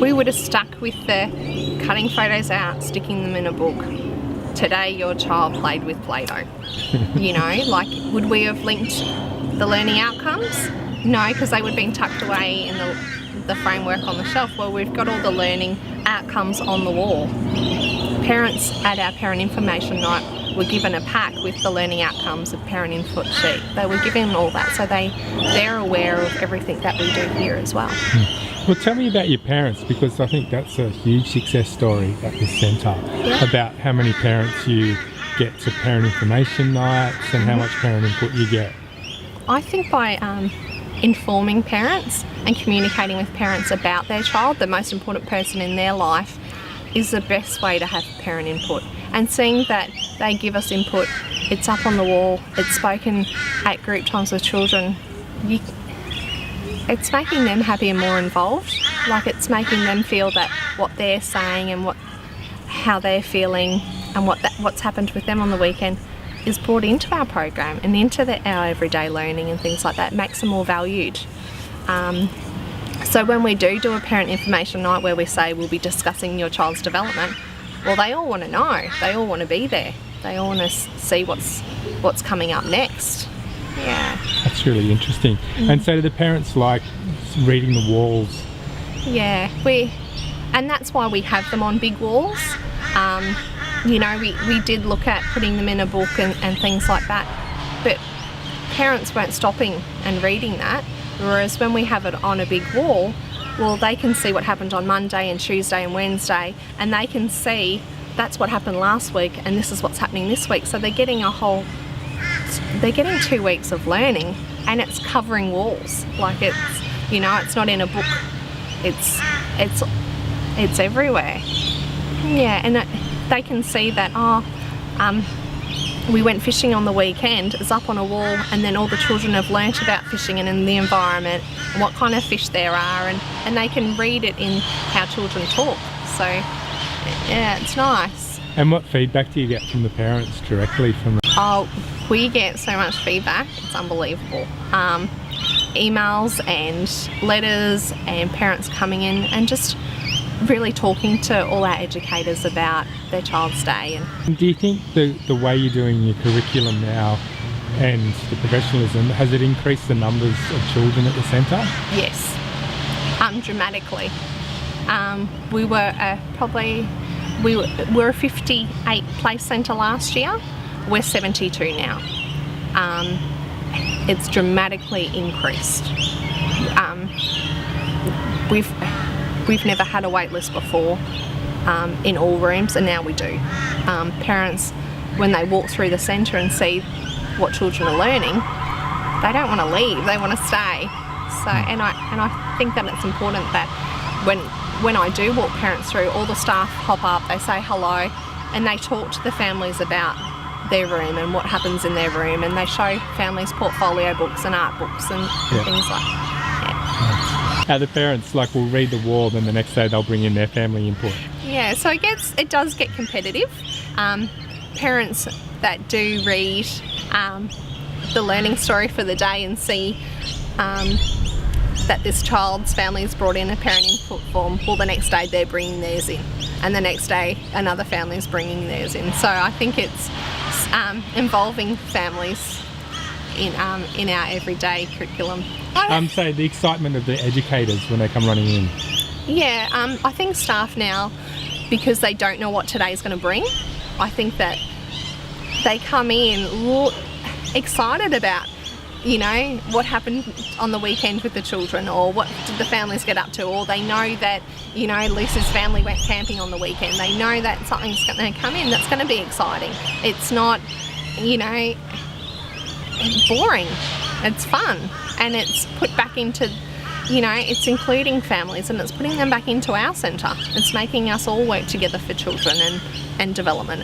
we would have stuck with the cutting photos out, sticking them in a book. Today your child played with Play-Doh. You know, like, would we have linked the learning outcomes? No, because they would have been tucked away in the framework on the shelf. Well, we've got all the learning outcomes on the wall. Parents at our parent information night were given a pack with the learning outcomes of parent input sheet. They were given all that, so they're aware of everything that we do here as well. Well, tell me about your parents, because I think that's a huge success story at this centre, about how many parents you get to parent information nights and how much parent input you get. I think by informing parents and communicating with parents about their child, the most important person in their life, is the best way to have parent input. And seeing that they give us input, it's up on the wall, it's spoken at group times with children, it's making them happy and more involved. Like, it's making them feel that what they're saying and how they're feeling and what's happened with them on the weekend is brought into our program and into our everyday learning and things like that. It makes them more valued. So when we do a parent information night where we say we'll be discussing your child's development, well, they all want to know. They all want to be there. They all want to see what's coming up next. Yeah. That's really interesting. And so do the parents like reading the walls? Yeah, and that's why we have them on big walls. You know, we did look at putting them in a book and things like that, but parents weren't stopping and reading that, whereas when we have it on a big wall, well, they can see what happened on Monday and Tuesday and Wednesday, and they can see that's what happened last week and this is what's happening this week. So they're getting 2 weeks of learning, and it's covering walls. Like, it's, you know, it's not in a book, it's everywhere. Yeah, and they can see that, we went fishing on the weekend, it's up on a wall, and then all the children have learnt about fishing and in the environment and what kind of fish there are, and they can read it in how children talk. So yeah, it's nice. And what feedback do you get from the parents directly from the... Oh, we get so much feedback, it's unbelievable. Emails and letters and parents coming in and just really talking to all our educators about their child's day. And do you think the way you're doing your curriculum now and the professionalism, has it increased the numbers of children at the centre? Yes, dramatically. We were a 58 place centre last year. We're 72 now. It's dramatically increased. We've never had a wait list before in all rooms, and now we do. Parents, when they walk through the centre and see what children are learning, they don't want to leave, they want to stay. So, and I think that it's important that when I do walk parents through, all the staff hop up, they say hello, and they talk to the families about their room and what happens in their room, and they show families portfolio books and art books and things like that. How the parents will read the wall, then the next day they'll bring in their family input. Yeah, so it does get competitive. Parents that do read the learning story for the day and see that this child's family has brought in a parent input form, well, the next day they're bringing theirs in, and the next day another family is bringing theirs in. So I think it's involving families in our everyday curriculum. So the excitement of the educators when they come running in. Yeah, I think staff now, because they don't know what today's going to bring, I think that they come in excited about, you know, what happened on the weekend with the children, or what did the families get up to, or they know that, you know, Lisa's family went camping on the weekend. They know that something's going to come in that's going to be exciting. It's not, you know, boring. It's fun, and it's put back into, you know, it's including families, and it's putting them back into our centre. It's making us all work together for children and development.